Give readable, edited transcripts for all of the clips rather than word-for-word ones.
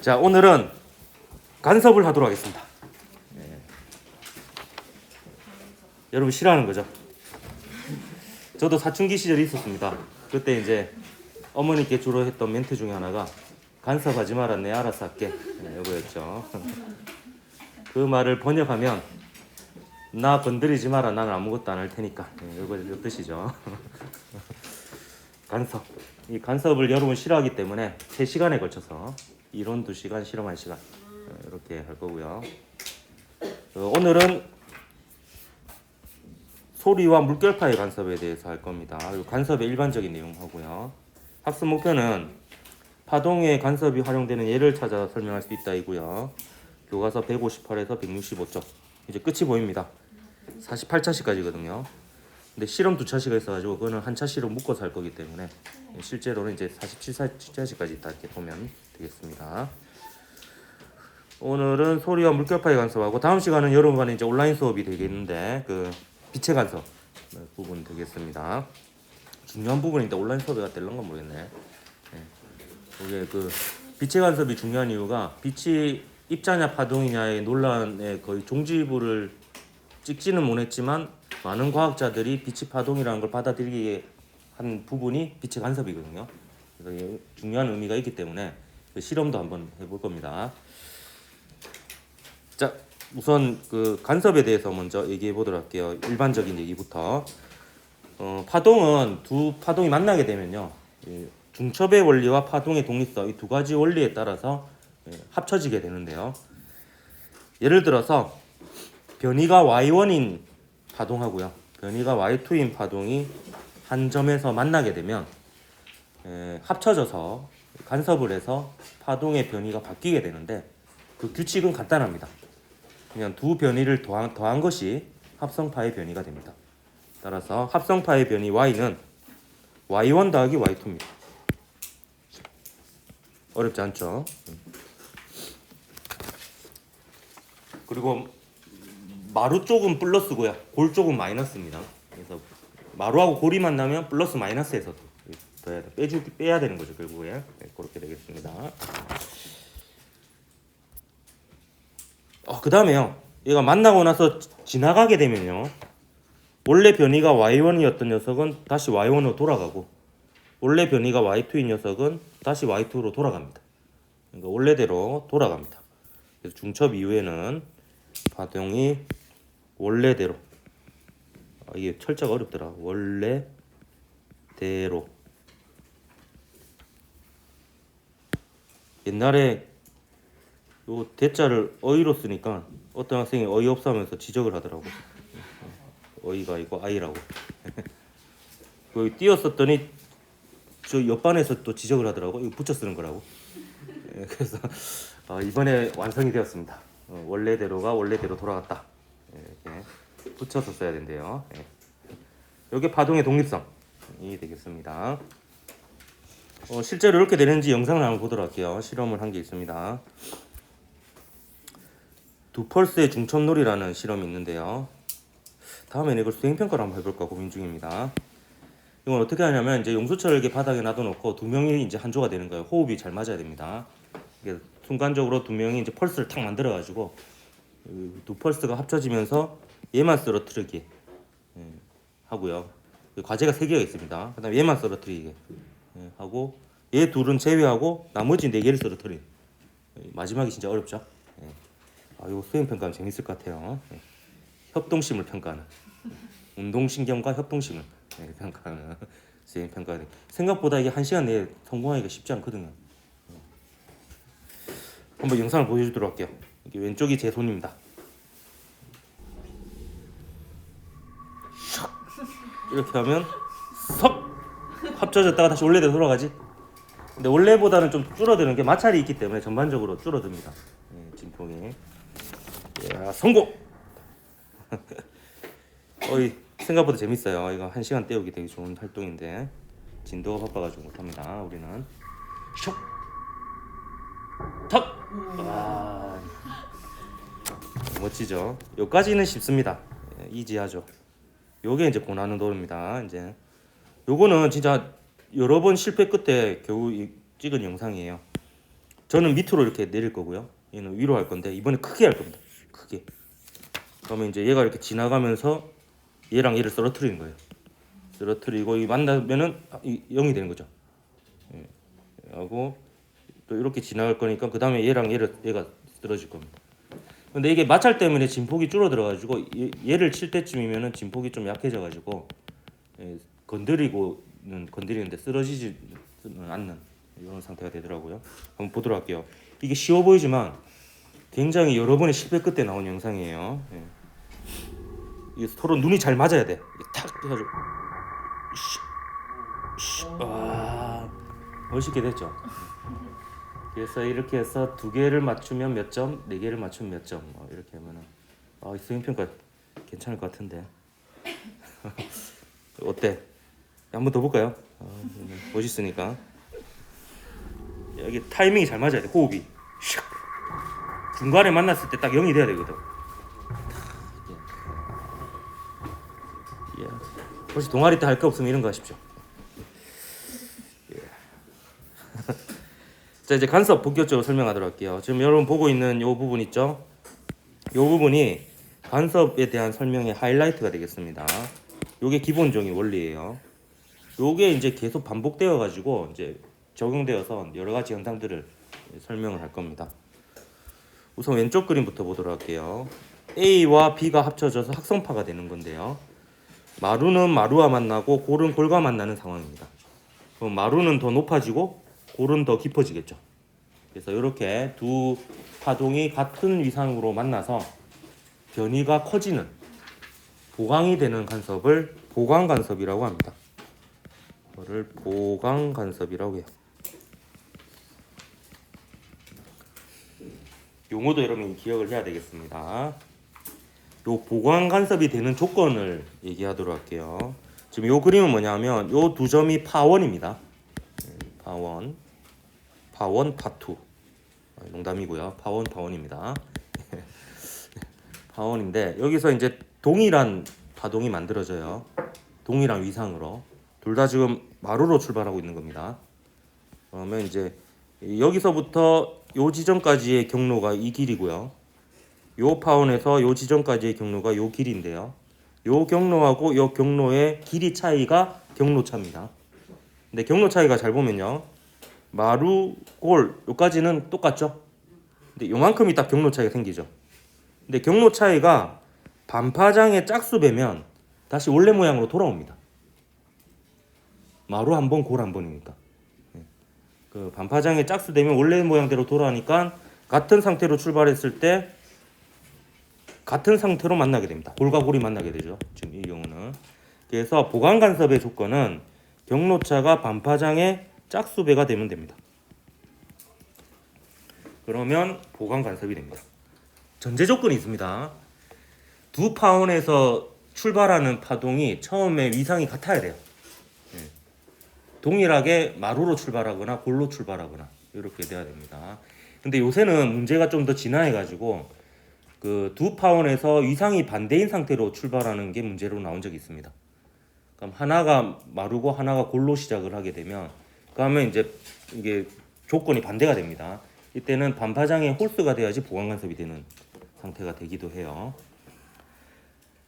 자, 오늘은 간섭을 하도록 하겠습니다. 네. 여러분 싫어하는 거죠? 저도 사춘기 시절이 있었습니다. 그때 이제 어머니께 주로 했던 멘트 중에 하나가 간섭하지 마라, 내 알아서 할게. 네, 이거였죠. 그 말을 번역하면 나 건드리지 마라, 나는 아무것도 안 할 테니까. 네, 이거 뜻이죠. 간섭. 이 간섭을 여러분 싫어하기 때문에 3시간에 걸쳐서 이론 2시간, 실험 1시간 이렇게 할 거고요. 오늘은 소리와 물결파의 간섭에 대해서 할 겁니다. 간섭의 일반적인 내용하고요. 학습 목표는 파동의 간섭이 활용되는 예를 찾아 설명할 수 있다이고요. 교과서 158에서 165쪽 이제 끝이 보입니다. 48차시까지거든요. 근데 실험 2차시가 있어가지고 그거는 한 차시로 묶어서 할 거기 때문에 실제로는 이제 47차시까지 다 이렇게 보면 되겠습니다. 오늘은 소리와 물결파의 간섭하고 다음 시간은 여러분과는 이제 온라인 수업이 되겠는데 그 빛의 간섭 부분 되겠습니다. 중요한 부분인데 온라인 수업이 될런가 모르겠네. 네. 이게 그 빛의 간섭이 중요한 이유가 빛이 입자냐 파동이냐의 논란에 거의 종지부를 찍지는 못했지만 많은 과학자들이 빛이 파동이라는 걸 받아들이게 한 부분이 빛의 간섭이거든요. 그래서 중요한 의미가 있기 때문에 그 실험도 한번 해볼 겁니다. 자, 우선 그 간섭에 대해서 먼저 얘기해 보도록 할게요. 일반적인 얘기부터. 파동은 두 파동이 만나게 되면요, 중첩의 원리와 파동의 독립성 이 두 가지 원리에 따라서 합쳐지게 되는데요. 예를 들어서 변이가 y1인 파동하고요, 변이가 y2인 파동이 한 점에서 만나게 되면 합쳐져서 간섭을 해서 파동의 변이가 바뀌게 되는데 그 규칙은 간단합니다. 그냥 두 변이를 더한 것이 합성파의 변이가 됩니다. 따라서 합성파의 변이 y는 y1 더하기 y2입니다. 어렵지 않죠? 그리고 마루 쪽은 플러스고요, 골 쪽은 마이너스입니다. 그래서 마루하고 골이 만나면 플러스 마이너스에서 빼야 되는 거죠, 결국에. 네, 그렇게 되겠습니다. 그 다음에요, 얘가 만나고 나서 지나가게 되면요, 원래 변이가 y1이었던 녀석은 다시 y1으로 돌아가고 원래 변이가 y2인 녀석은 다시 y2로 돌아갑니다. 그러니까 원래대로 돌아갑니다. 그래서 중첩 이후에는 파동이 원래대로, 이게 철자가 어렵더라. 원래대로. 옛날에 요 대자를 어이로 쓰니까 어떤 학생이 어이없어 하면서 지적을 하더라고. 어이가 아니고 아이라고. 거기 띄었었더니 저 옆반에서 또 지적을 하더라고. 이거 붙여 쓰는 거라고. 그래서 이번에 완성이 되었습니다. 원래대로가 원래대로 돌아갔다. 이렇게 붙여서 써야 된대요. 이게 파동의 독립성이 되겠습니다. 실제로 이렇게 되는지 영상을 한번 보도록 할게요. 실험을 한 게 있습니다. 두펄스의 중첩놀이라는 실험이 있는데요. 다음에는 이걸 수행평가를 한번 해볼까 고민 중입니다. 이건 어떻게 하냐면 이제 용수철을 이렇게 바닥에 놔둬놓고 두 명이 이제 한 조가 되는 거예요. 호흡이 잘 맞아야 됩니다. 이게 순간적으로 두 명이 이제 펄스를 탁 만들어가지고 두 펄스가 합쳐지면서 얘만 쓰러뜨리게 하고요. 과제가 3개가 있습니다. 그다음에 얘만 쓰러뜨리게 하고 얘 둘은 제외하고 나머지 4개를 쓰러뜨리는. 마지막이 진짜 어렵죠. 이거 수행평가는 재밌을 것 같아요. 협동심을 평가하는, 운동신경과 협동심을 평가하는 수행평가. 생각보다 이게 1시간 내에 성공하기가 쉽지 않거든요. 한번 영상을 보여주도록 할게요. 이게 왼쪽이 제 손입니다. 이렇게 하면 석 합쳐졌다가 다시 원래대로 돌아가지. 근데 원래보다는 좀 줄어드는 게 마찰이 있기 때문에 전반적으로 줄어듭니다. 진통이. 성공! 생각보다 재밌어요. 이거 1시간 때우기 되게 좋은 활동인데 진도가 바빠가지고 못합니다. 우리는 슉! 턱! 멋지죠? 여기까지는 쉽습니다. 이지하죠. 요게 이제 고난이도입니다. 이제 요거는 진짜 여러 번 실패 끝에 겨우 찍은 영상이에요. 저는 밑으로 이렇게 내릴 거고요. 얘는 위로 할 건데 이번에 크게 할 겁니다. 크게. 그러면 이제 얘가 이렇게 지나가면서 얘랑 얘를 쓰러뜨리는 거예요. 쓰러뜨리고 이 만나면은 0이 되는 거죠. 예. 하고 또 이렇게 지나갈 거니까 그 다음에 얘랑 얘가 쓰러질 겁니다. 근데 이게 마찰 때문에 진폭이 줄어들어가지고 얘를 칠 때쯤이면은 진폭이 좀 약해져가지고 건드리는데 쓰러지지는 않는 이런 상태가 되더라고요. 한번 보도록 할게요. 이게 쉬워 보이지만 굉장히 여러 번의 실패 끝에 나온 영상이에요. 예. 이게 서로 눈이 잘 맞아야 돼. 탁 해가지고 멋있게 됐죠. 그래서 이렇게 해서 2개를 맞추면 몇 점, 4개를 맞추면 몇 점, 이렇게 하면은 수행평가 괜찮을 것 같은데. 어때? 한번 더 볼까요? 멋있으니까. 여기 타이밍이 잘 맞아야 돼. 호흡이 중간에 만났을 때 딱 0이 돼야 되거든. 혹시 동아리 때 할 거 없으면 이런 거 하십시오. 자, 이제 간섭 본격적으로 설명하도록 할게요. 지금 여러분 보고 있는 이 부분 있죠? 이 부분이 간섭에 대한 설명의 하이라이트가 되겠습니다. 요게 기본적인 원리예요. 요게 이제 계속 반복되어 가지고 이제 적용되어서 여러 가지 현상들을 설명을 할 겁니다. 우선 왼쪽 그림부터 보도록 할게요. A와 B가 합쳐져서 합성파가 되는 건데요. 마루는 마루와 만나고 골은 골과 만나는 상황입니다. 그럼 마루는 더 높아지고 골은 더 깊어지겠죠. 그래서 이렇게 두 파동이 같은 위상으로 만나서 변이가 커지는 보강이 되는 간섭을 보강간섭이라고 합니다. 이거를 보강간섭이라고 해요. 용어도 여러분이 기억을 해야 되겠습니다. 요 보강간섭이 되는 조건을 얘기하도록 할게요. 지금 요 그림은 뭐냐면 요 두 점이 파원입니다. 파원, 파투. 농담이고요. 파원입니다. 파원인데 여기서 이제 동일한 파동이 만들어져요. 동일한 위상으로 둘 다 지금 마루로 출발하고 있는 겁니다. 그러면 이제 여기서부터 요 지점까지의 경로가 이 길이고요. 요 파원에서 요 지점까지의 경로가 요 길인데요. 요 경로하고 요 경로의 길이 차이가 경로차입니다. 근데 경로 차이가 잘 보면요. 마루, 골 요까지는 똑같죠. 근데 요만큼이 딱 경로 차이가 생기죠. 근데 경로 차이가 반파장의 짝수배면 다시 원래 모양으로 돌아옵니다. 마루 한 번, 골 한 번이니까. 그 반파장의 짝수되면 원래 모양대로 돌아오니까 같은 상태로 출발했을 때 같은 상태로 만나게 됩니다. 골과 골이 만나게 되죠. 지금 이 경우는. 그래서 보강간섭의 조건은 경로차가 반파장의 짝수배가 되면 됩니다. 그러면 보강간섭이 됩니다. 전제 조건이 있습니다. 두 파원에서 출발하는 파동이 처음에 위상이 같아야 돼요. 동일하게 마루로 출발하거나 골로 출발하거나 이렇게 돼야 됩니다. 근데 요새는 문제가 좀 더 진화해가지고 그 두 파원에서 위상이 반대인 상태로 출발하는 게 문제로 나온 적이 있습니다. 그럼 하나가 마루고 하나가 골로 시작을 하게 되면 그러면 이제 이게 조건이 반대가 됩니다. 이때는 반파장의 홀수가 돼야지 보강간섭이 되는 상태가 되기도 해요.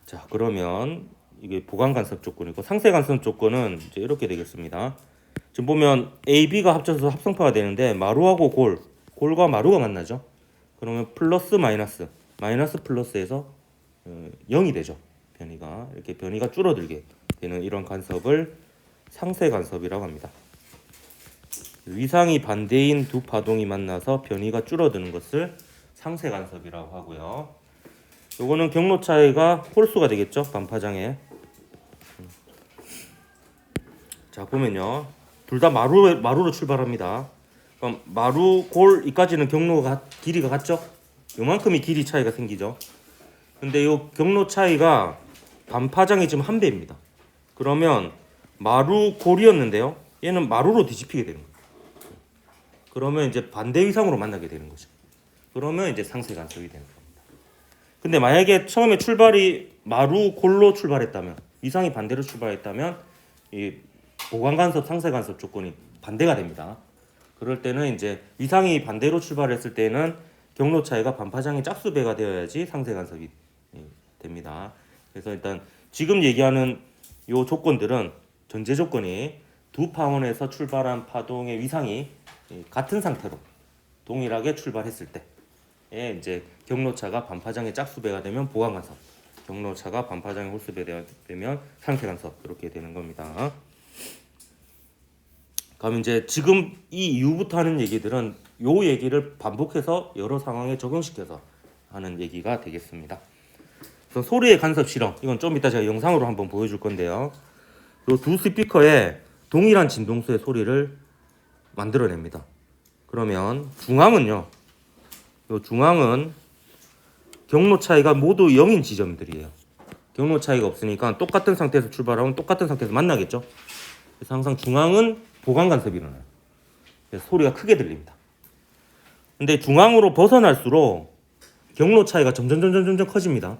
자, 그러면 이게 보강간섭 조건이고 상쇄간섭 조건은 이제 이렇게 되겠습니다. 지금 보면 A, B가 합쳐서 합성파가 되는데 마루하고 골과 마루가 만나죠. 그러면 플러스 마이너스 플러스에서 0이 되죠. 변이가 이렇게 변이가 줄어들게 되는 이런 간섭을 상쇄간섭이라고 합니다. 위상이 반대인 두 파동이 만나서 변이가 줄어드는 것을 상쇄간섭이라고 하고요. 요거는 경로 차이가 홀수가 되겠죠. 반파장에. 자, 보면요. 둘 다 마루로 출발합니다. 그럼 마루, 골 이까지는 경로가 길이가 같죠? 요만큼이 길이 차이가 생기죠. 근데 요 경로 차이가 반파장이 지금 1배입니다. 그러면 마루, 골이었는데요. 얘는 마루로 뒤집히게 되는 거예요. 그러면 이제 반대 위상으로 만나게 되는 거죠. 그러면 이제 상쇄간섭이 되는 겁니다. 근데 만약에 처음에 출발이 마루, 골로 출발했다면 위상이 반대로 출발했다면 이 보강간섭, 상쇄간섭 조건이 반대가 됩니다. 그럴 때는 이제 위상이 반대로 출발했을 때는 경로 차이가 반파장의 짝수배가 되어야지 상세 간섭이 됩니다. 그래서 일단 지금 얘기하는 요 조건들은 전제 조건이 두 파원에서 출발한 파동의 위상이 같은 상태로 동일하게 출발했을 때에 이제 경로차가 반파장의 짝수배가 되면 보강 간섭, 경로차가 반파장의 홀수배 되면 상세 간섭 이렇게 되는 겁니다. 그럼 이제 지금 이 이후부터 하는 얘기들은 요 얘기를 반복해서 여러 상황에 적용시켜서 하는 얘기가 되겠습니다. 그래서 소리의 간섭 실험, 이건 좀 이따 제가 영상으로 한번 보여줄 건데요. 요 두 스피커에 동일한 진동수의 소리를 만들어냅니다. 그러면 중앙은요. 요 중앙은 경로 차이가 모두 0인 지점들이에요. 경로 차이가 없으니까 똑같은 상태에서 출발하면 똑같은 상태에서 만나겠죠. 그래서 항상 중앙은 보강 간섭이 일어나요. 그래서 소리가 크게 들립니다. 근데 중앙으로 벗어날수록 경로 차이가 점점 커집니다.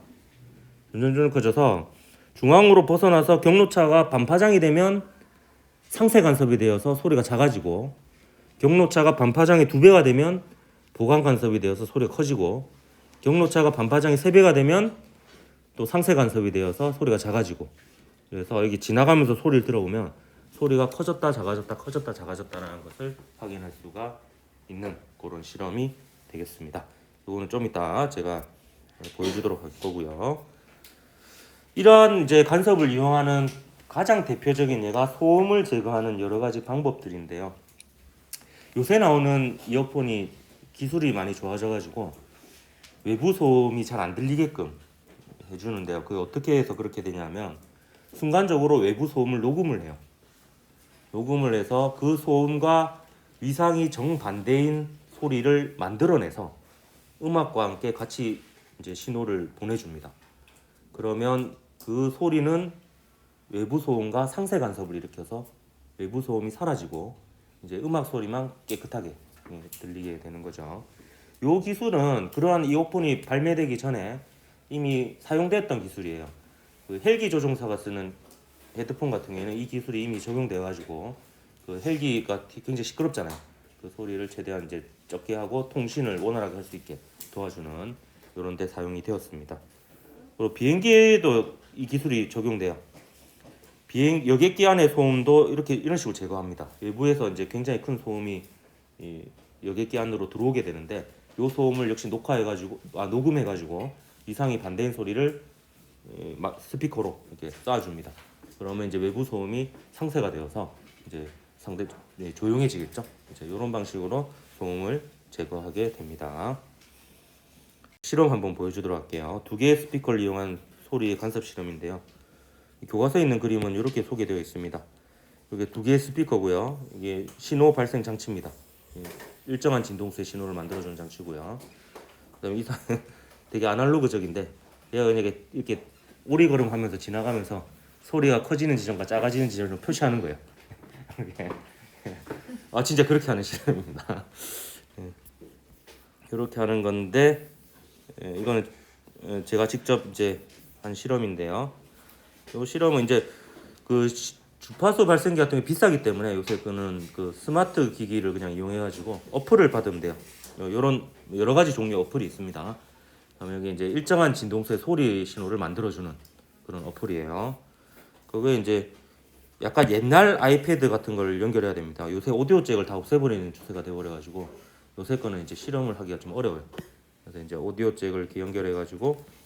점점 커져서 중앙으로 벗어나서 경로차가 반파장이 되면 상세 간섭이 되어서 소리가 작아지고, 경로차가 반파장의 2배가 되면 보강 간섭이 되어서 소리가 커지고, 경로차가 반파장의 3배가 되면 또 상세 간섭이 되어서 소리가 작아지고, 그래서 여기 지나가면서 소리를 들어보면 소리가 커졌다 작아졌다 커졌다 작아졌다라는 것을 확인할 수가 있는 그런 실험이 되겠습니다. 이거는 좀 이따 제가 보여주도록 할 거고요. 이러한 이제 간섭을 이용하는 가장 대표적인 예가 소음을 제거하는 여러 가지 방법들인데요. 요새 나오는 이어폰이 기술이 많이 좋아져가지고 외부 소음이 잘 안 들리게끔 해주는데요. 그게 어떻게 해서 그렇게 되냐면 순간적으로 외부 소음을 녹음을 해요. 녹음을 해서 그 소음과 위상이 정반대인 소리를 만들어내서 음악과 함께 같이 이제 신호를 보내줍니다. 그러면 그 소리는 외부 소음과 상세 간섭을 일으켜서 외부 소음이 사라지고 이제 음악 소리만 깨끗하게 들리게 되는 거죠. 이 기술은 그러한 이어폰이 발매되기 전에 이미 사용됐던 기술이에요. 그 헬기 조종사가 쓰는 헤드폰 같은 경우에는 이 기술이 이미 적용되어 가지고 그 헬기가 굉장히 시끄럽잖아요. 그 소리를 최대한 이제 적게 하고 통신을 원활하게 할 수 있게 도와주는 이런 데 사용이 되었습니다. 그리고 비행기에도 이 기술이 적용돼요. 여객기 안의 소음도 이런 식으로 제거합니다. 외부에서 이제 굉장히 큰 소음이 이 여객기 안으로 들어오게 되는데 이 소음을 역시 녹음해가지고 이상이 반대인 소리를 스피커로 이렇게 쏴줍니다. 그러면 이제 외부 소음이 상쇄가 되어서 이제 상대 조용해지겠죠. 이제 이런 방식으로 소음을 제거하게 됩니다. 실험 한번 보여주도록 할게요. 두 개의 스피커를 이용한 소리의 간섭 실험인데요. 교과서에 있는 그림은 이렇게 소개되어 있습니다. 이게 두 개의 스피커고요. 이게 신호 발생 장치입니다. 일정한 진동수의 신호를 만들어주는 장치고요. 그다음에 되게 아날로그적인데 얘가 이렇게 오리걸음하면서 지나가면서 소리가 커지는 지점과 작아지는 지점을 표시하는 거예요. 진짜 그렇게 하는 실험입니다. 이렇게 하는 건데 이거는 제가 직접 이제 한 실험인데요. 이 실험은 이제 그 주파수 발생기 같은 게 비싸기 때문에 요새 그는 그 스마트 기기를 그냥 이용해가지고 어플을 받으면 돼요. 이런 여러 가지 종류의 어플이 있습니다. 그다음에 여기 이제 일정한 진동수의 소리 신호를 만들어주는 그런 어플이에요. 그게 이제 약간 옛날 아이패드 같은 걸 연결해야 됩니다. 요새 오디오 잭을 다 없애버리는 추세가 되어버려가지고 요새 거는 이제 실험을 하기가 좀 어려워요. 그래서 이제 오디오 잭을 이렇게 연결해가지고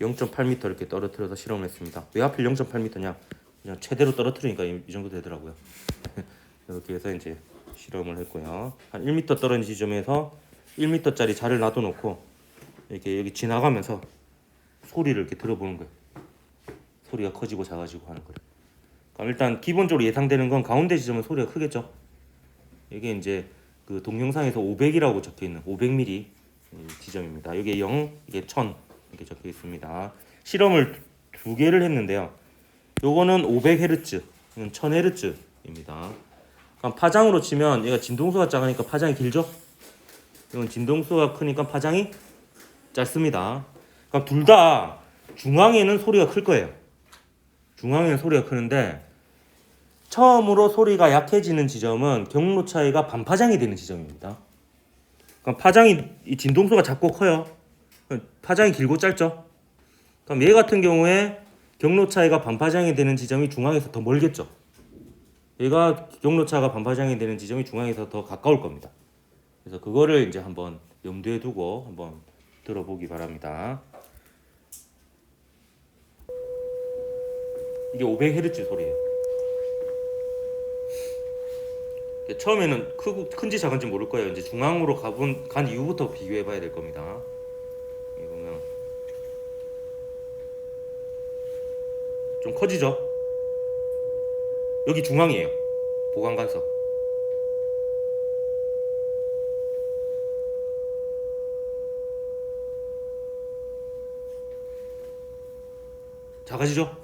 0.8m 이렇게 떨어뜨려서 실험을 했습니다. 왜 하필 0.8m냐? 그냥 최대로 떨어뜨리니까 이 정도 되더라고요. 이렇게 해서 이제 실험을 했고요. 한 1m 떨어진 지점에서 1m짜리 자를 놔둬놓고 이렇게 여기 지나가면서 소리를 이렇게 들어보는 거예요. 소리가 커지고 작아지고 하는 거예요. 그럼 일단 기본적으로 예상되는 건 가운데 지점은 소리가 크겠죠. 이게 이제 그 동영상에서 500이라고 적혀 있는 500mm 지점입니다. 여기에 0, 이게 1000 이렇게 적혀 있습니다. 실험을 두 개를 했는데요. 요거는 500Hz, 이건 1000Hz입니다. 그럼 파장으로 치면 얘가 진동수가 작으니까 파장이 길죠? 이건 진동수가 크니까 파장이 짧습니다. 그럼 둘 다 중앙에는 소리가 클 거예요. 중앙에는 소리가 크는데 처음으로 소리가 약해지는 지점은 경로 차이가 반파장이 되는 지점입니다. 그러니까 파장이 이 진동수가 작고 커요. 파장이 길고 짧죠. 그럼 얘 같은 경우에 경로 차이가 반파장이 되는 지점이 중앙에서 더 멀겠죠. 얘가 경로 차가 반파장이 되는 지점이 중앙에서 더 가까울 겁니다. 그래서 그거를 이제 한번 염두에 두고 한번 들어보기 바랍니다. 이게 500Hz 소리예요. 처음에는 큰지 작은지 모를 거예요. 이제 중앙으로 간 이후부터 비교해 봐야 될 겁니다. 여기 보면 좀 커지죠? 여기 중앙이에요. 보강 간섭. 작아지죠?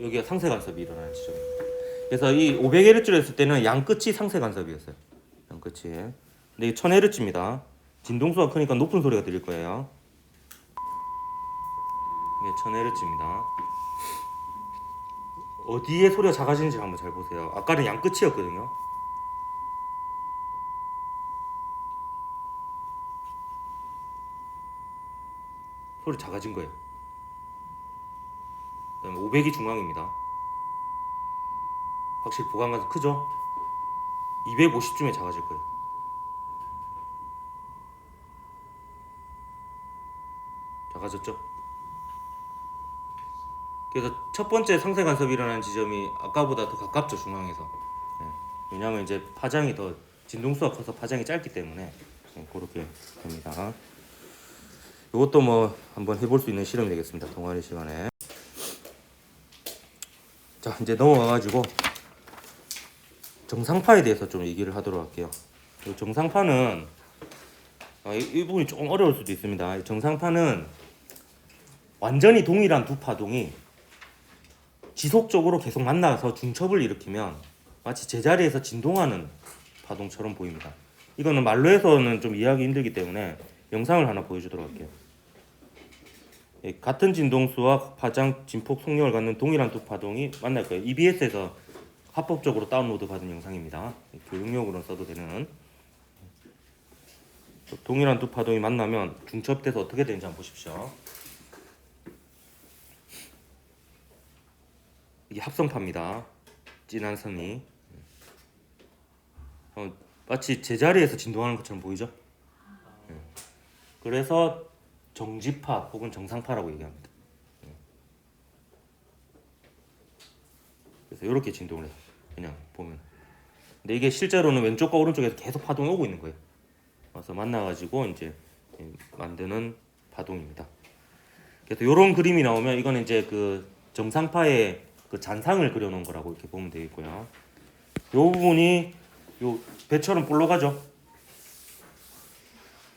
여기가 상세 간섭이 일어나는 지점입니다. 그래서 이 500Hz를 했을 때는 양 끝이 상세 간섭이었어요. 양 끝이. 근데 이게 1000Hz입니다. 진동수가 크니까 높은 소리가 들릴 거예요. 이게 1000Hz입니다. 어디에 소리가 작아지는지 한번 잘 보세요. 아까는 양 끝이었거든요. 소리 작아진 거예요. 그다음에 500이 중앙입니다. 확실히 보강 간섭 크죠? 250쯤에 작아질 거예요. 작아졌죠? 그래서 첫 번째 상세 간섭이 일어나는 지점이 아까보다 더 가깝죠, 중앙에서. 네. 왜냐하면 이제 파장이 더 진동수가 커서 파장이 짧기 때문에 그렇게 됩니다. 이것도 뭐 한번 해볼 수 있는 실험이 되겠습니다. 동아리 시간에. 자, 이제 넘어가가지고 정상파에 대해서 좀 얘기를 하도록 할게요. 이 정상파는 이 부분이 조금 어려울 수도 있습니다. 정상파는 완전히 동일한 두 파동이 지속적으로 계속 만나서 중첩을 일으키면 마치 제자리에서 진동하는 파동처럼 보입니다. 이거는 말로 해서는 좀 이해하기 힘들기 때문에 영상을 하나 보여주도록 할게요. 같은 진동수와 파장, 진폭, 속력을 갖는 동일한 두 파동이 만날 거예요. EBS에서 합법적으로 다운로드 받은 영상입니다. 교육용으로 써도 되는. 동일한 두 파동이 만나면 중첩돼서 어떻게 되는지 한번 보십시오. 이게 합성파입니다. 진한 선이 마치 제자리에서 진동하는 것처럼 보이죠? 그래서 정지파 혹은 정상파라고 얘기합니다. 그래서 이렇게 진동을 해요. 그냥 보면. 근데 이게 실제로는 왼쪽과 오른쪽에서 계속 파동이 오고 있는 거예요. 그래서 만나가지고 이제 만드는 파동입니다. 그래서 이런 그림이 나오면 이거는 이제 그 정상파의 그 잔상을 그려놓은 거라고 이렇게 보면 되겠고요. 이 부분이 요 배처럼 볼록하죠.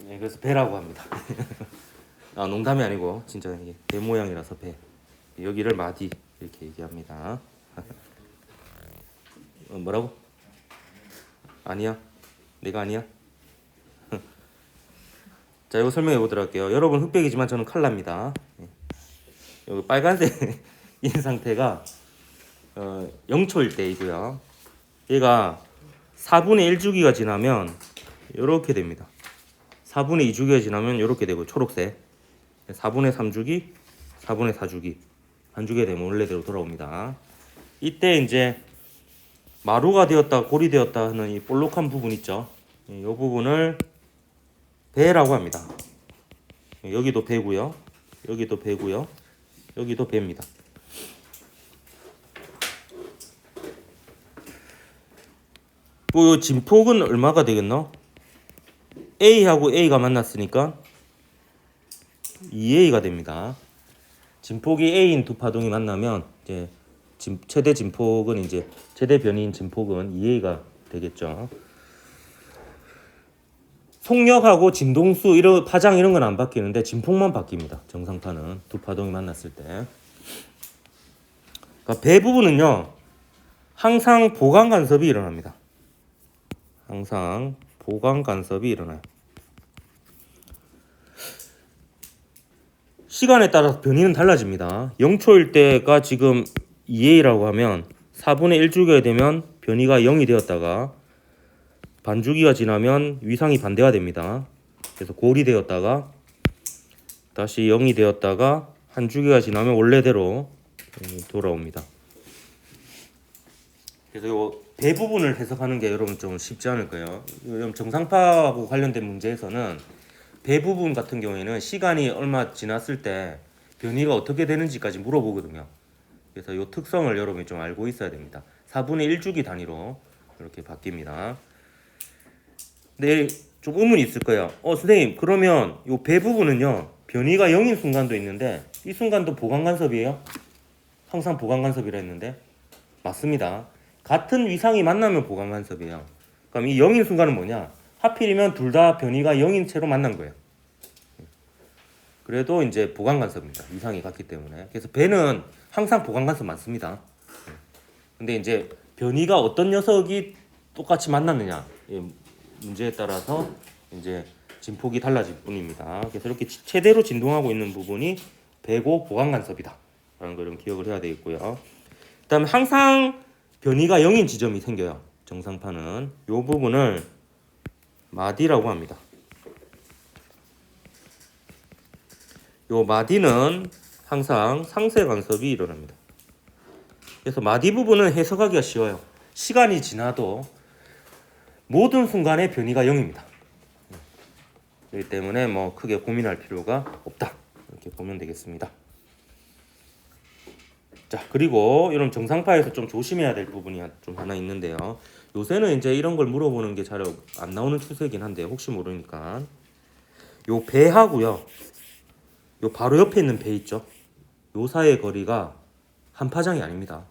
네, 그래서 배라고 합니다. 아, 농담이 아니고 진짜 이게 배 모양이라서 배. 여기를 마디 이렇게 얘기합니다. 뭐라고? 아니야? 내가 아니야? 자, 이거 설명해 보도록 할게요. 여러분 흑백이지만 저는 칼라입니다. 여기 빨간색 인 상태가 0초일 때이고요. 얘가 4분의 1주기가 지나면 이렇게 됩니다. 4분의 2주기가 지나면 이렇게 되고 초록색. 4분의 3주기, 4분의 4주기. 한 주기가 되면 원래대로 돌아옵니다. 이때 이제 마루가 되었다, 골이 되었다 하는 이 볼록한 부분 있죠. 이 부분을 배라고 합니다. 여기도 배고요. 여기도 배고요. 여기도 배입니다. 이 진폭은 얼마가 되겠노? A하고 A가 만났으니까 2A가 됩니다. 진폭이 A인 두 파동이 만나면 이제 최대 진폭은 이제 최대 변이인 진폭은 2A가 되겠죠. 속력하고 진동수 이런 파장 이런 건 안 바뀌는데 진폭만 바뀝니다. 정상파는 두 파동이 만났을 때. 그러니까 배 부분은요. 항상 보강 간섭이 일어납니다. 항상 보강 간섭이 일어나요. 시간에 따라서 변이는 달라집니다. 0초일 때가 지금 2A라고 하면 4분의 1주기가 되면 변이가 0이 되었다가 반주기가 지나면 위상이 반대가 됩니다. 그래서 골이 되었다가 다시 0이 되었다가 한 주기가 지나면 원래대로 돌아옵니다. 그래서 요 배 부분을 해석하는 게 여러분 좀 쉽지 않을 거예요. 정상파하고 관련된 문제에서는 배 부분 같은 경우에는 시간이 얼마 지났을 때 변이가 어떻게 되는지까지 물어보거든요. 그래서 이 특성을 여러분이 좀 알고 있어야 됩니다. 4분의 1주기 단위로 이렇게 바뀝니다. 근데 좀 의문이 있을 거예요. 선생님, 그러면 이 배 부분은요, 변이가 0인 순간도 있는데 이 순간도 보강 간섭이에요? 항상 보강 간섭이라 했는데 맞습니다. 같은 위상이 만나면 보강 간섭이에요. 그럼 이 0인 순간은 뭐냐? 하필이면 둘 다 변이가 0인 채로 만난 거예요. 그래도 이제 보강 간섭입니다. 위상이 같기 때문에. 그래서 배는 항상 보강 간섭 많습니다. 근데 이제 변이가 어떤 녀석이 똑같이 만났느냐 문제에 따라서 이제 진폭이 달라질 뿐입니다. 그래서 이렇게 최대로 진동하고 있는 부분이 배고 보강 간섭이다 라는 걸 좀 기억을 해야 되겠고요. 그다음에 항상 변이가 0인 지점이 생겨요. 정상파는 이 부분을 마디라고 합니다. 요 마디는 항상 상쇄 간섭이 일어납니다. 그래서 마디 부분은 해석하기가 쉬워요. 시간이 지나도 모든 순간에 변이가 0입니다. 그렇기 때문에 뭐 크게 고민할 필요가 없다. 이렇게 보면 되겠습니다. 자, 그리고 이런 정상파에서 좀 조심해야 될 부분이 좀 하나 있는데요. 요새는 이제 이런 걸 물어보는 게 잘 안 나오는 추세이긴 한데 혹시 모르니까 요 배하고요. 요 바로 옆에 있는 배 있죠. 요 사이의 거리가 한 파장이 아닙니다.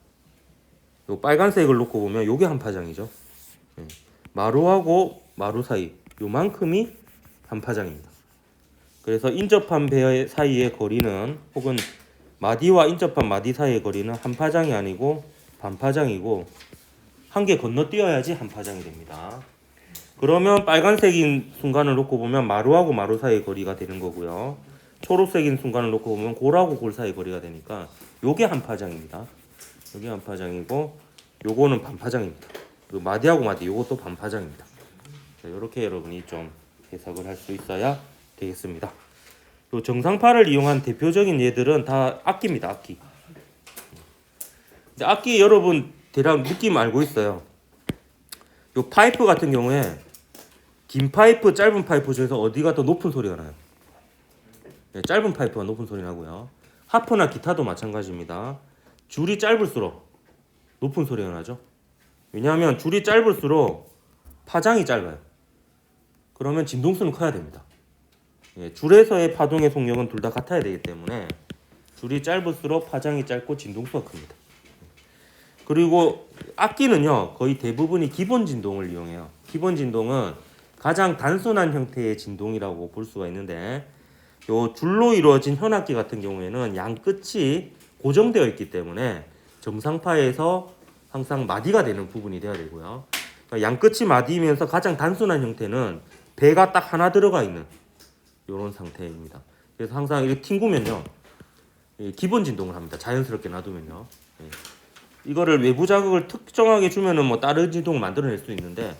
요 빨간색을 놓고 보면 요게 한 파장이죠. 마루하고 마루 사이 요만큼이 한 파장입니다. 그래서 인접한 배 사이의 거리는 혹은 마디와 인접한 마디 사이의 거리는 한 파장이 아니고 반 파장이고 한 개 건너뛰어야지 한 파장이 됩니다. 그러면 빨간색인 순간을 놓고 보면 마루하고 마루 사이의 거리가 되는 거고요. 초록색인 순간을 놓고 보면 골하고 골 사이의 거리가 되니까 요게 한 파장입니다. 요게 한 파장이고 요거는 반 파장입니다. 그리고 마디하고 마디 요것도 반 파장입니다. 이렇게 여러분이 좀 해석을 할 수 있어야 되겠습니다. 요 정상파를 이용한 대표적인 예들은 다 악기입니다. 악기. 근데 악기 여러분 대략 느낌 알고 있어요. 요 파이프 같은 경우에 긴 파이프, 짧은 파이프 중에서 어디가 더 높은 소리가 나요? 네, 짧은 파이프가 높은 소리 나고요. 하프나 기타도 마찬가지입니다. 줄이 짧을수록 높은 소리가 나죠. 왜냐하면 줄이 짧을수록 파장이 짧아요. 그러면 진동수는 커야 됩니다. 줄에서의 파동의 속력은 둘 다 같아야 되기 때문에 줄이 짧을수록 파장이 짧고 진동수가 큽니다. 그리고 악기는요 거의 대부분이 기본 진동을 이용해요. 기본 진동은 가장 단순한 형태의 진동이라고 볼 수가 있는데 요 줄로 이루어진 현악기 같은 경우에는 양 끝이 고정되어 있기 때문에 정상파에서 항상 마디가 되는 부분이 돼야 되고요. 그러니까 양 끝이 마디이면서 가장 단순한 형태는 배가 딱 하나 들어가 있는 이런 상태입니다. 그래서 항상 이렇게 튕구면요 기본 진동을 합니다. 자연스럽게 놔두면요. 이거를 외부 자극을 특정하게 주면은 뭐 다른 진동을 만들어낼 수 있는데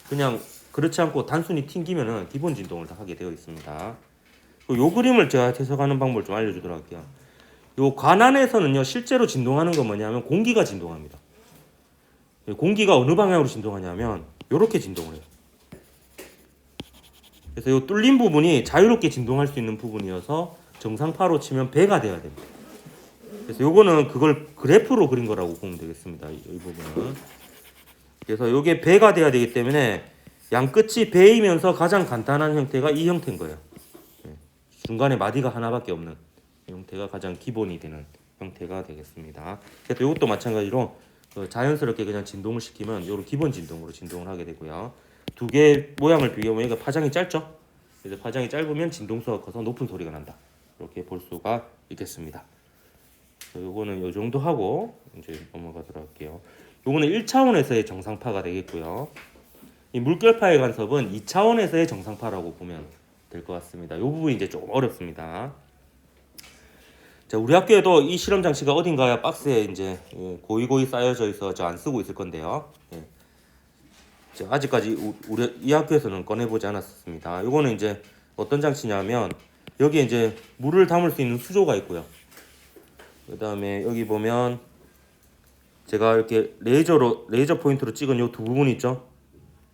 그냥 그렇지 않고 단순히 튕기면은 기본 진동을 다 하게 되어 있습니다. 요 그림을 제가 해석하는 방법을 좀 알려주도록 할게요. 요 관안에서는요 실제로 진동하는 건 뭐냐면 공기가 진동합니다. 공기가 어느 방향으로 진동하냐면 요렇게 진동을 해요. 그래서 요 뚫린 부분이 자유롭게 진동할 수 있는 부분이어서 정상파로 치면 배가 돼야 됩니다. 그래서 요거는 그걸 그래프로 그린 거라고 보면 되겠습니다. 이 부분은. 그래서 요게 배가 돼야 되기 때문에 양 끝이 배이면서 가장 간단한 형태가 이 형태인 거예요. 중간에 마디가 하나밖에 없는 형태가 가장 기본이 되는 형태가 되겠습니다. 그래서 이것도 마찬가지로 자연스럽게 그냥 진동을 시키면 요런 기본 진동으로 진동을 하게 되고요. 두 개의 모양을 비교해보면 파장이 짧죠. 그래서 파장이 짧으면 진동수가 커서 높은 소리가 난다. 이렇게 볼 수가 있겠습니다. 요거는 요 정도 하고 이제 넘어가도록 할게요. 요거는 1차원에서의 정상파가 되겠고요. 이 물결파의 간섭은 2차원에서의 정상파라고 보면 될 것 같습니다. 이 부분이 이제 조금 어렵습니다. 자, 우리 학교에도 이 실험 장치가 어딘가에 박스에 이제 고이고이 쌓여져 있어 저 안 쓰고 있을 건데요. 예. 자, 아직까지 우리 이 학교에서는 꺼내보지 않았습니다. 이거는 이제 어떤 장치냐면 여기에 이제 물을 담을 수 있는 수조가 있고요. 그 다음에 여기 보면 제가 이렇게 레이저 포인트로 찍은 요 두 부분 있죠?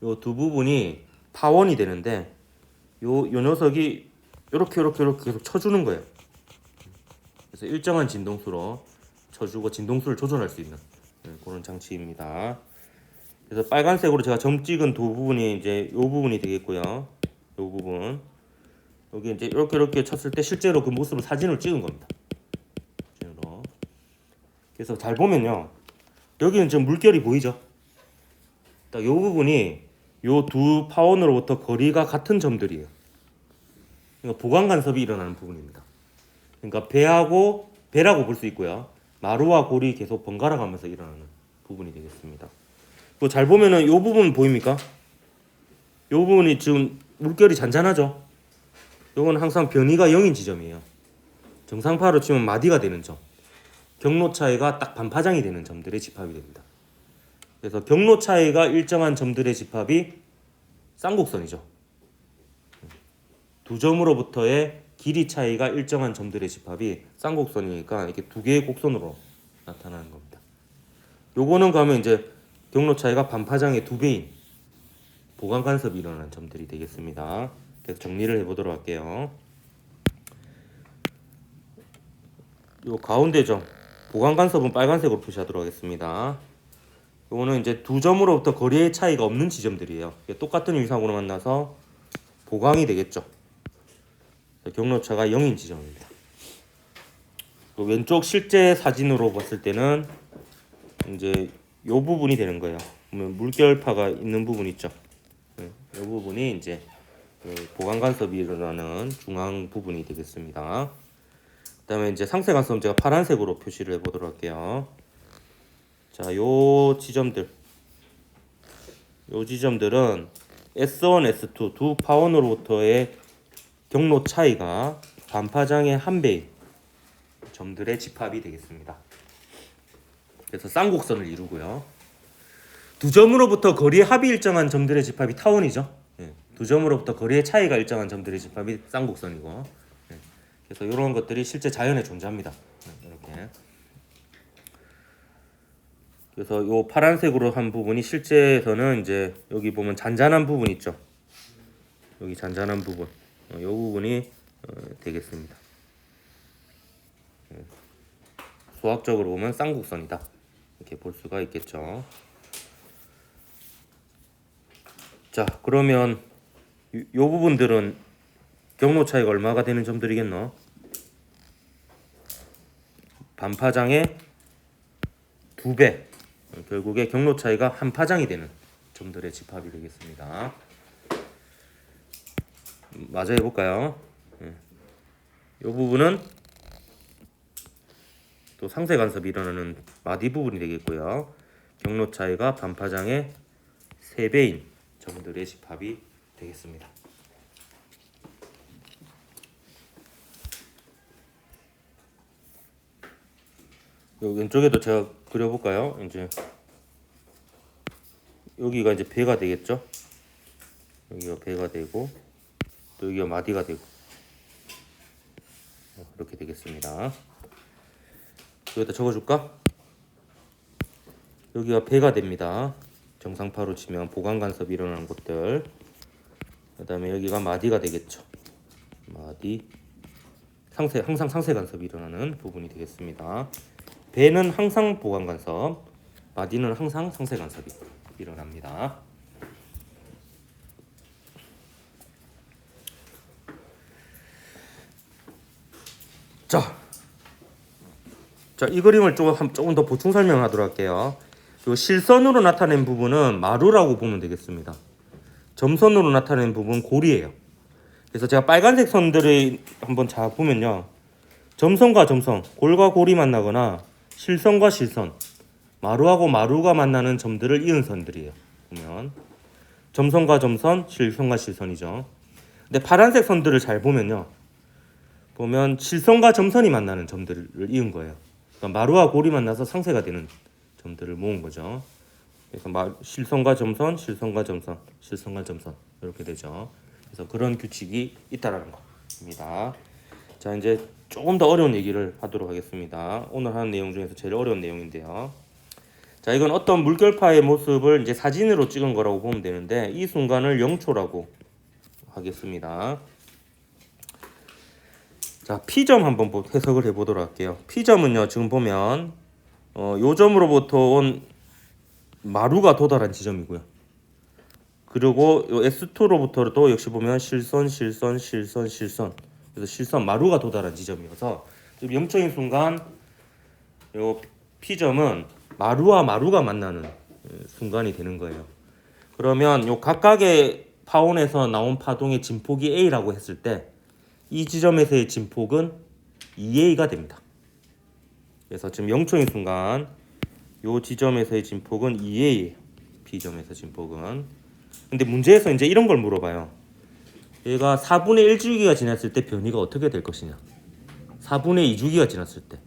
요 두 부분이 파원이 되는데 요 녀석이 요렇게 계속 쳐주는 거예요. 그래서 일정한 진동수로 쳐주고 진동수를 조절할 수 있는 그런 장치입니다. 그래서 빨간색으로 제가 점 찍은 두 부분이 이제 요 부분이 되겠고요. 요 부분 여기 이제 이렇게 쳤을 때 실제로 그 모습을 사진을 찍은 겁니다. 사진으로. 그래서 잘 보면요, 여기는 지금 물결이 보이죠? 딱 요 부분이 요 두 파원으로부터 거리가 같은 점들이에요. 그러니까 보강 간섭이 일어나는 부분입니다. 그러니까 배라고 볼 수 있고요. 마루와 골이 계속 번갈아 가면서 일어나는 부분이 되겠습니다. 또 잘 보면은 요 부분 보입니까? 요 부분이 지금 물결이 잔잔하죠? 요건 항상 변이가 0인 지점이에요. 정상파로 치면 마디가 되는 점. 경로 차이가 딱 반파장이 되는 점들의 집합이 됩니다. 그래서 경로 차이가 일정한 점들의 집합이 쌍곡선이죠. 두 점으로부터의 길이 차이가 일정한 점들의 집합이 쌍곡선이니까 이렇게 두 개의 곡선으로 나타나는 겁니다. 요거는 가면 이제 경로 차이가 반파장의 2배인 보강 간섭이 일어나는 점들이 되겠습니다. 그래서 정리를 해보도록 할게요. 요 가운데 점 보강 간섭은 빨간색으로 표시하도록 하겠습니다. 요거는 이제 두 점으로부터 거리의 차이가 없는 지점들이에요. 똑같은 위상으로 만나서 보강이 되겠죠. 경로차가 0인 지점입니다. 왼쪽 실제 사진으로 봤을 때는 이제 요 부분이 되는 거예요. 보면 물결파가 있는 부분 있죠. 이 부분이 이제 보강 간섭이 일어나는 중앙 부분이 되겠습니다. 그다음에 이제 상세 간섭은 제가 파란색으로 표시를 해보도록 할게요. 자, 요 지점들은 S1, S2 두 파원으로부터의 경로 차이가 반파장의 1배인 점들의 집합이 되겠습니다. 그래서 쌍곡선을 이루고요. 두 점으로부터 거리의 합이 일정한 점들의 집합이 타원이죠. 두 점으로부터 거리의 차이가 일정한 점들의 집합이 쌍곡선이고. 그래서 이런 것들이 실제 자연에 존재합니다. 이렇게. 그래서 요 파란색으로 한 부분이 실제에서는 이제 여기 보면 잔잔한 부분 있죠. 여기 잔잔한 부분, 이 부분이 되겠습니다. 수학적으로 보면 쌍곡선이다 이렇게 볼 수가 있겠죠. 자, 그러면 요 부분들은 경로 차이가 얼마가 되는 점들이겠노? 반파장의 2배, 결국에 경로 차이가 한 파장이 되는 점들의 집합이 되겠습니다. 마저 해볼까요? 이 부분은 또 상세 간섭이 일어나는 마디 부분이 되겠고요. 경로 차이가 반파장의 3배인 점들의 집합이 되겠습니다. 요 왼쪽에도 제가 그려볼까요? 이제 여기가 이제 배가 되겠죠? 여기가 배가 되고 또 여기가 마디가 되고 이렇게 되겠습니다. 여기다 적어줄까? 여기가 배가 됩니다. 정상파로 치면 보강 간섭이 일어나는 곳들. 그 다음에 여기가 마디가 되겠죠. 마디 항상 상세 간섭이 일어나는 부분이 되겠습니다. 배는 항상 보강 간섭, 마디는 항상 상세 간섭이 일어납니다. 자, 이 그림을 조금 더 보충 설명하도록 할게요. 요 실선으로 나타낸 부분은 마루라고 보면 되겠습니다. 점선으로 나타낸 부분은 골이에요. 그래서 제가 빨간색 선들을 한번 잘 보면요, 점선과 점선, 골과 골이 만나거나 실선과 실선, 마루하고 마루가 만나는 점들을 이은 선들이에요. 보면 점선과 점선, 실선과 실선이죠. 근데 파란색 선들을 잘 보면요, 보면 실선과 점선이 만나는 점들을 이은 거예요. 그러니까 마루와 골이 만나서 상세가 되는 점들을 모은 거죠. 그래서 실선과 점선, 실선과 점선, 실선과 점선 이렇게 되죠. 그래서 그런 규칙이 있다라는 겁니다. 자, 이제 조금 더 어려운 얘기를 하도록 하겠습니다. 오늘 하는 내용 중에서 제일 어려운 내용인데요. 자, 이건 어떤 물결파의 모습을 이제 사진으로 찍은 거라고 보면 되는데 이 순간을 영초라고 하겠습니다. 자, P점 한번 해석을 해보도록 할게요. P점은요, 지금 보면 요 점으로부터 온 마루가 도달한 지점이고요. 그리고 요 S2로부터도 역시 보면 실선, 실선, 실선, 실선. 그래서 실선 마루가 도달한 지점이어서 지금 영초인 순간 요 P점은 마루와 마루가 만나는 순간이 되는 거예요. 그러면 요 각각의 파원에서 나온 파동의 진폭이 A라고 했을 때 이 지점에서의 진폭은 2A가 됩니다. 그래서 지금 영초인 순간 요 지점에서의 진폭은 2A예요. B점에서 진폭은. 근데 문제에서 이제 이런 걸 물어봐요. 얘가 4분의 1주기가 지났을 때 변이가 어떻게 될 것이냐. 4분의 2주기가 지났을 때,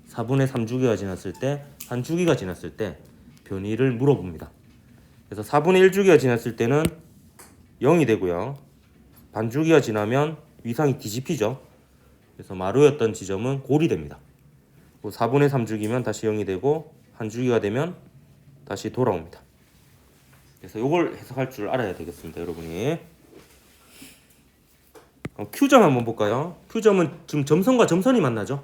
4분의 3주기가 지났을 때, 1주기가 지났을 때 변이를 물어봅니다. 그래서 4분의 1주기가 지났을 때는 0이 되고요. 반주기가 지나면 위상이 뒤집히죠. 그래서 마루였던 지점은 골이 됩니다. 4분의 3주기면 다시 0이 되고 1주기가 되면 다시 돌아옵니다. 그래서 이걸 해석할 줄 알아야 되겠습니다, 여러분이. Q점 한번 볼까요? Q점은 지금 점선과 점선이 만나죠.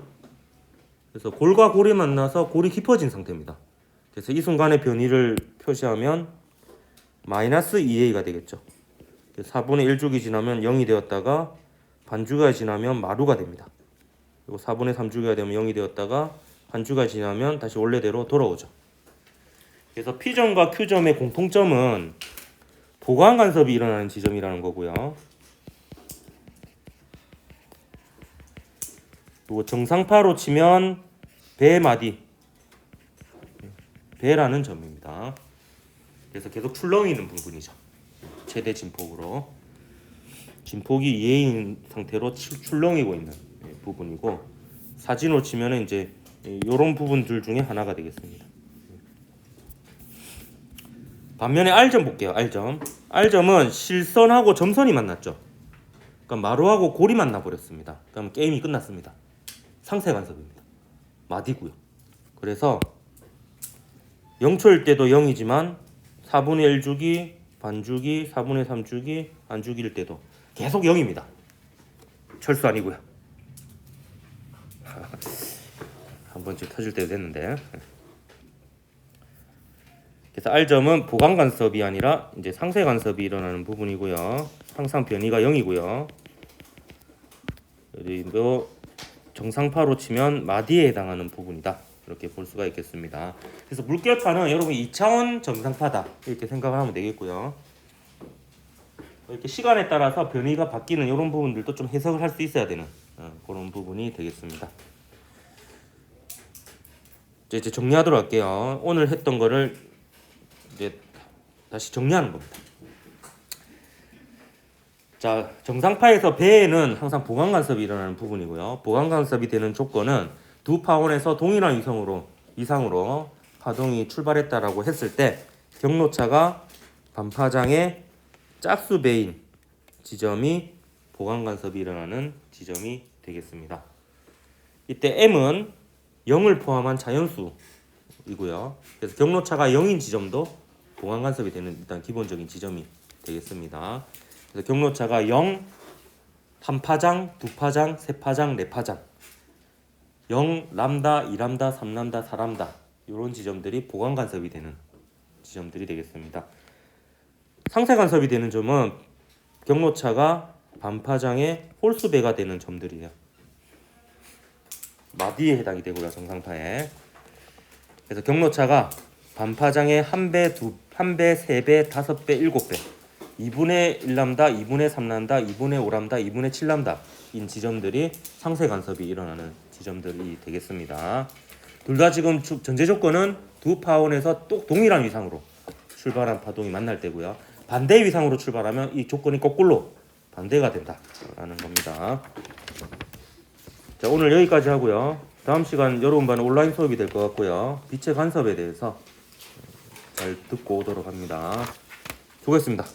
그래서 골과 골이 만나서 골이 깊어진 상태입니다. 그래서 이 순간의 변이를 표시하면 마이너스 2A가 되겠죠. 4분의 1주기 지나면 0이 되었다가 반주기가 지나면 마루가 됩니다. 그리고 4분의 3주기가 되면 0이 되었다가 반주기가 지나면 다시 원래대로 돌아오죠. 그래서 P점과 Q점의 공통점은 보강 간섭이 일어나는 지점이라는 거고요. 그리고 정상파로 치면 배마디, 배라는 점입니다. 그래서 계속 출렁이는 부분이죠. 최대 진폭으로. 진폭이 2A인 상태로 출렁이고 있는 부분이고, 사진으로 치면 이제 이런 부분들 중에 하나가 되겠습니다. 반면에 R점 볼게요. R점은 실선하고 점선이 만났죠. 그러니까 마루하고 골이 만나 버렸습니다. 그럼 게임이 끝났습니다. 상세 간섭입니다. 마디고요. 그래서 영초일 때도 0이지만 4분의 1주기, 반주기, 4분의 3주기, 안주기일 때도 계속 0입니다. 철수 아니고요. 한 번쯤 터질 때도 됐는데. 그래서 R점은 보강 간섭이 아니라 이제 상세 간섭이 일어나는 부분이고요. 항상 변이가 0이고요. 그리고 정상파로 치면 마디에 해당하는 부분이다. 이렇게 볼 수가 있겠습니다. 그래서 물결파는 여러분 2차원 정상파다. 이렇게 생각을 하면 되겠고요. 이렇게 시간에 따라서 변이가 바뀌는 이런 부분들도 좀 해석을 할 수 있어야 되는 그런 부분이 되겠습니다. 이제 정리하도록 할게요. 오늘 했던 거를 이제 다시 정리하는 겁니다. 자, 정상파에서 배에는 항상 보강 간섭이 일어나는 부분이고요. 보강 간섭이 되는 조건은 두 파원에서 동일한 위상으로 파동이 출발했다라고 했을 때 경로차가 반파장의 짝수배인 지점이 보강 간섭이 일어나는 지점이 되겠습니다. 이때 M은 0을 포함한 자연수이고요. 그래서 경로차가 0인 지점도 보강 간섭이 되는 일단 기본적인 지점이 되겠습니다. 그래서 경로차가 0, 1파장, 2파장, 3파장, 4파장 0, 람다, 2람다, 3람다, 4람다 이런 지점들이 보강 간섭이 되는 지점들이 되겠습니다. 상세 간섭이 되는 점은 경로차가 반파장의 홀수배가 되는 점들이에요. 마디에 해당이 되고요. 정상파에. 그래서 경로차가 반파장의 1배, 1배, 3배, 5배, 7배 2분의 1람다, 2분의 3람다, 2분의 5람다, 2분의 7람다 인 지점들이 상세 간섭이 일어나는 지점들이 되겠습니다. 둘 다 지금 전제 조건은 두 파원에서 또 동일한 위상으로 출발한 파동이 만날 때고요. 반대 위상으로 출발하면 이 조건이 거꾸로 반대가 된다라는 겁니다. 자, 오늘 여기까지 하고요. 다음 시간 여러분 반은 온라인 수업이 될 것 같고요. 빛의 간섭에 대해서 잘 듣고 오도록 합니다. 수고했습니다.